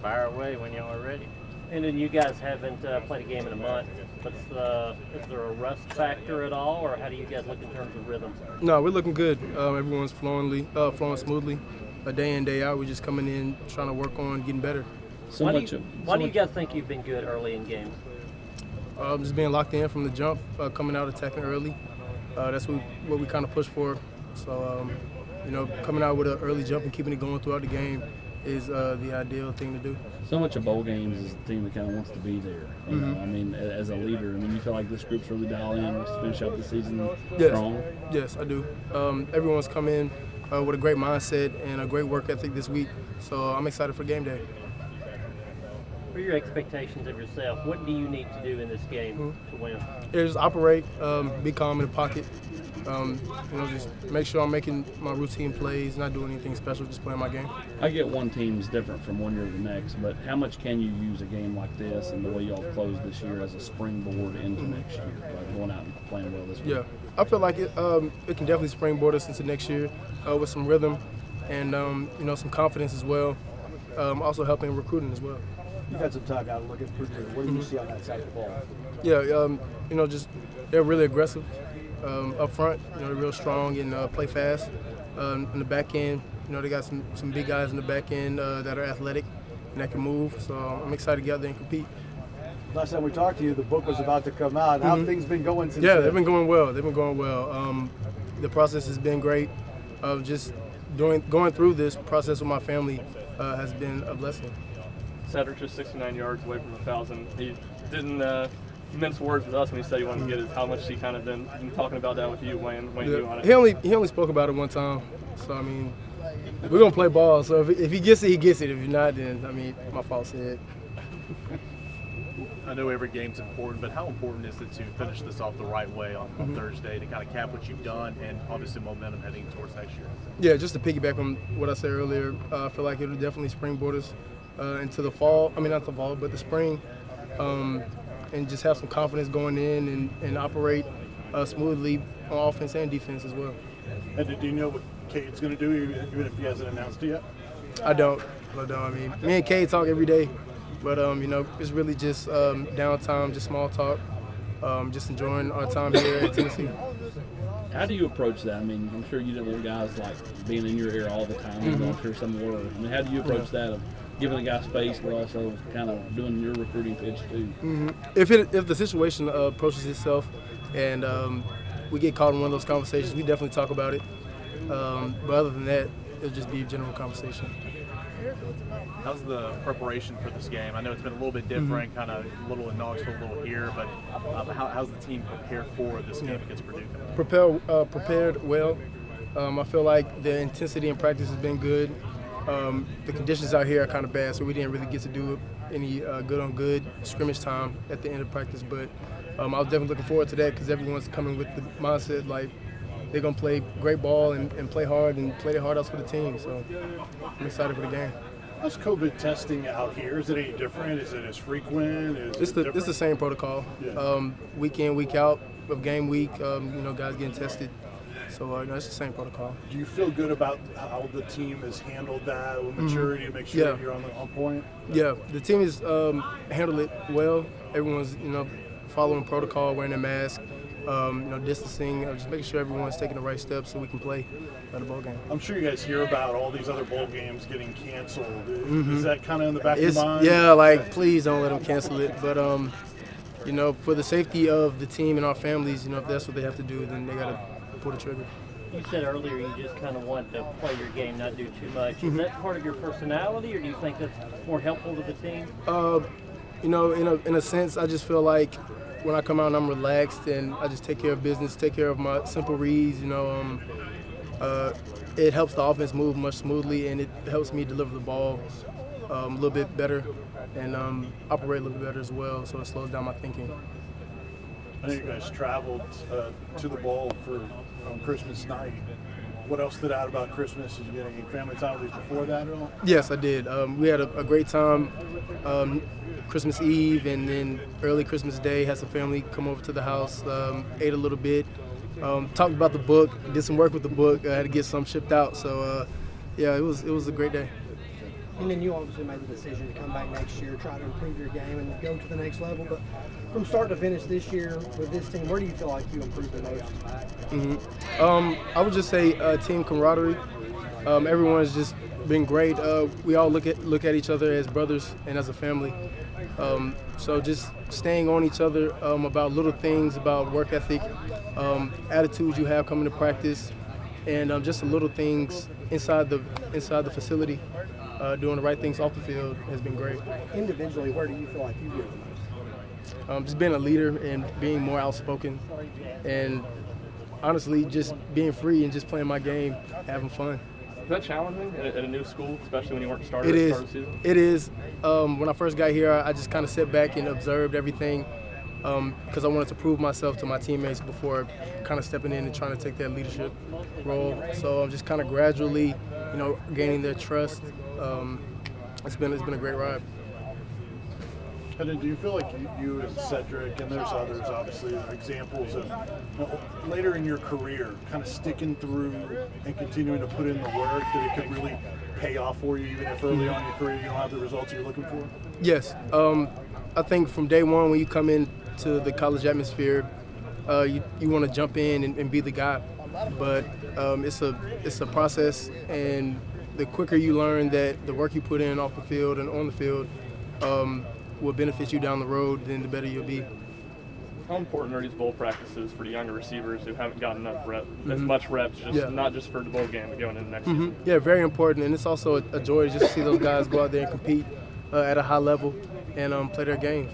fire away when y'all are ready. And then you guys haven't played a game in a month, but is there a rust factor at all, or how do you guys look in terms of rhythm? No, we're looking good. Everyone's flowing smoothly. Day in, day out, we're just coming in, trying to work on getting better. Why do you guys think you've been good early in games? Just being locked in from the jump, coming out attacking early. That's what we kind of push for. So, coming out with an early jump and keeping it going throughout the game is the ideal thing to do. So much of bowl games is a team that kind of wants to be there. You know? I mean, as a leader, you feel like this group's really dialed in, wants to finish out the season strong? Yes, I do. Everyone's come in with a great mindset and a great work ethic this week, so I'm excited for game day. What are your expectations of yourself? What do you need to do in this game to win? Just operate, be calm in the pocket. Just make sure I'm making my routine plays, not doing anything special, just playing my game. I get one team's different from one year to the next, but how much can you use a game like this and the way y'all closed this year as a springboard into next year, like going out and playing well this week? Yeah, I feel like it can definitely springboard us into next year with some rhythm and some confidence as well. Also helping recruiting as well. You've had some time now to look at Purdue. What do you see on that side of the ball? Yeah, just they're really aggressive up front. They're real strong and play fast. In the back end, they got some big guys in the back end that are athletic and that can move. So I'm excited to get out there and compete. Last time we talked to you, the book was about to come out. How have things been going since then? then? They've been going well. The process has been great. Just going through this process with my family has been a blessing. Cedric just 69 yards away from 1,000. He didn't mince words with us when he said he wanted to get it. How much he kind of been talking about that with you, Wayne knew on it? He only spoke about it one time. So, we're going to play ball. So if he gets it, he gets it. If not, then, my fault said. I know every game's important, but how important is it to finish this off the right way on Thursday to kind of cap what you've done and obviously momentum heading towards next year? Yeah, just to piggyback on what I said earlier, I feel like it'll definitely springboard us into the fall. Not the fall, but the spring, and just have some confidence going in and operate smoothly on offense and defense as well. And do you know what Cade's going to do, even if he hasn't announced it yet? I don't. Me and Cade talk every day, but it's really just downtime, just small talk, just enjoying our time here at Tennessee. How do you approach that? I'm sure you didn't want guys like being in your ear all the time. I'm sure some were. How do you approach that of giving a guy space, but also kind of doing your recruiting pitch too? If the situation approaches itself and we get caught in one of those conversations, we definitely talk about it. But other than that, it'll just be a general conversation. How's the preparation for this game? I know it's been a little bit different, kind of a little in Knoxville, a little here, but how's the team prepared for this game against Purdue? Prepared well. I feel like the intensity in practice has been good. The conditions out here are kind of bad, so we didn't really get to do any good scrimmage time at the end of practice. But I was definitely looking forward to that because everyone's coming with the mindset like they're going to play great ball and play hard and play their heart out for the team. So I'm excited for the game. How's COVID testing out here? Is it any different? Is it as frequent? It's the same protocol. Yeah. Week in, week out of game week, guys getting tested. So it's the same protocol. Do you feel good about how the team has handled that with maturity to make sure you're on point? Yeah, the team has handled it well. Everyone's following protocol, wearing their mask, distancing, just making sure everyone's taking the right steps so we can play at a bowl game. I'm sure you guys hear about all these other bowl games getting canceled. Is that kind of in the back of your mind? Yeah, please don't let them cancel it. But for the safety of the team and our families, if that's what they have to do, then they got to pull the trigger. You said earlier you just kind of want to play your game, not do too much. Is that part of your personality, or do you think that's more helpful to the team? In a sense, I just feel like when I come out, I'm relaxed and I just take care of business, take care of my simple reads. It helps the offense move much smoothly, and it helps me deliver the ball a little bit better and operate a little bit better as well. So it slows down my thinking. I know you guys traveled to the bowl on Christmas night. What else stood out about Christmas? Did you get any family time with these before that at all? Yes, I did. We had a great time Christmas Eve and then early Christmas Day. Had some family come over to the house, ate a little bit, talked about the book, did some work with the book. I had to get some shipped out. So, it was a great day. And then you obviously made the decision to come back next year, try to improve your game and go to the next level. But from start to finish this year with this team, where do you feel like you improved the most? I would just say team camaraderie. Everyone's just been great. We all look at each other as brothers and as a family. So just staying on each other about little things, about work ethic, attitudes you have coming to practice, and just the little things inside the facility. Doing the right things off the field has been great. Individually, where do you feel like you grew the most? Just being a leader and being more outspoken, and honestly just being free and just playing my game, having fun. Is that challenging at a new school, especially when you weren't started It at the is. start of the season? It is. When I first got here, I just kind of sat back and observed everything because I wanted to prove myself to my teammates before kind of stepping in and trying to take that leadership role. So I'm just kind of gradually, gaining their trust. It's been a great ride. And then do you feel like you and Cedric, and there's others obviously, are examples of later in your career kind of sticking through and continuing to put in the work that it could really pay off for you, even if early on in your career you don't have the results you're looking for? Yes. I think from day one when you come into the college atmosphere, you want to jump in and be the guy. But it's a process, and the quicker you learn that the work you put in off the field and on the field will benefit you down the road, then the better you'll be. How important are these bowl practices for the younger receivers who haven't gotten enough as much reps, not just for the bowl game, but going into next season? Yeah, very important, and it's also a joy to just see those guys go out there and compete at a high level and play their games.